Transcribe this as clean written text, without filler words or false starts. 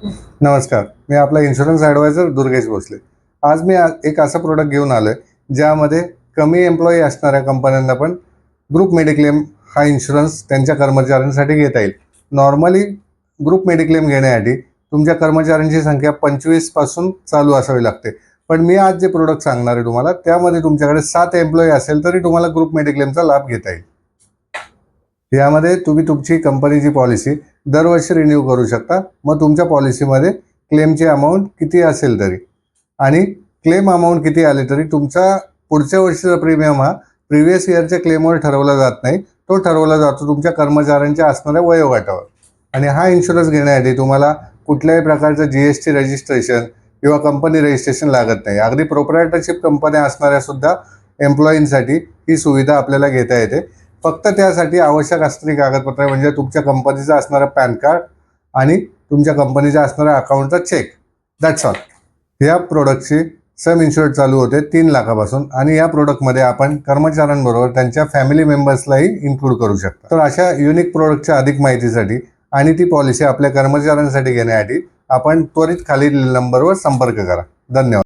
नमस्कार, मी आपला insurance adviser Durgesh Bhosale. आज मी एक असं प्रोडक्ट घेऊन आलो आहे, ज्यामध्ये कमी एम्प्लॉई असणाऱ्या कंपन्यांना पण ग्रुप मेडिक्लेम हा इन्शुरन्स त्यांच्या कर्मचाऱ्यांसाठी घेता येईल. नॉर्मली ग्रुप मेडिक्लेम घेण्यासाठी तुमच्या कर्मचाऱ्यांची संख्या 25 पासून चालू असावी लागते. पण मी आज जे प्रोडक्ट सांगणार आहे तुम्हाला, त्यामध्ये तुमच्याकडे 7 एम्प्लॉई असेल तरी तुम्हाला ग्रुप मेडिक्लेमचा लाभ घेता येईल. यामध्ये तुम्ही तुमची कंपनीची पॉलिसी दरवर्षी रिन्यू करू शकता. मग तुमच्या पॉलिसीमध्ये क्लेमची अमाऊंट किती असेल तरी आणि क्लेम अमाऊंट किती आली तरी तुमचा पुढच्या वर्षीचा प्रीमियम हा प्रिव्हियस इयरच्या क्लेमवर ठरवला जात नाही. तो ठरवला जातो तुमच्या कर्मचाऱ्यांच्या असणाऱ्या वयोगटावर. आणि हा इन्शुरन्स घेण्यासाठी तुम्हाला कुठल्याही प्रकारचं GST रजिस्ट्रेशन किंवा कंपनी रजिस्ट्रेशन लागत नाही. अगदी प्रोप्रायटरशिप कंपन्या असणाऱ्या सुद्धा एम्प्लॉईंसाठी ही सुविधा आपल्याला घेता येते. फक्त त्यासाठी आवश्यक असणारी कागदपत्रे म्हणजे तुमच्या कंपनीचं असणारं पॅन कार्ड आणि तुमच्या कंपनीच्या असणाऱ्या अकाउंटचा चेक. That's all. या प्रोडक्टची सम इन्शुरड चालू होते 3 लाखापासून आणि या प्रोडक्टमध्ये आपण कर्मचाऱ्यांबरोबर त्यांच्या फॅमिली मेंबर्सलाही इन्क्लूड करू शकता. तर अशा युनिक प्रोडक्टच्या अधिक माहितीसाठी आणि ती पॉलिसी आपल्या कर्मचाऱ्यांसाठी घेण्यासाठी आपण त्वरित खालील नंबरवर संपर्क करा. धन्यवाद.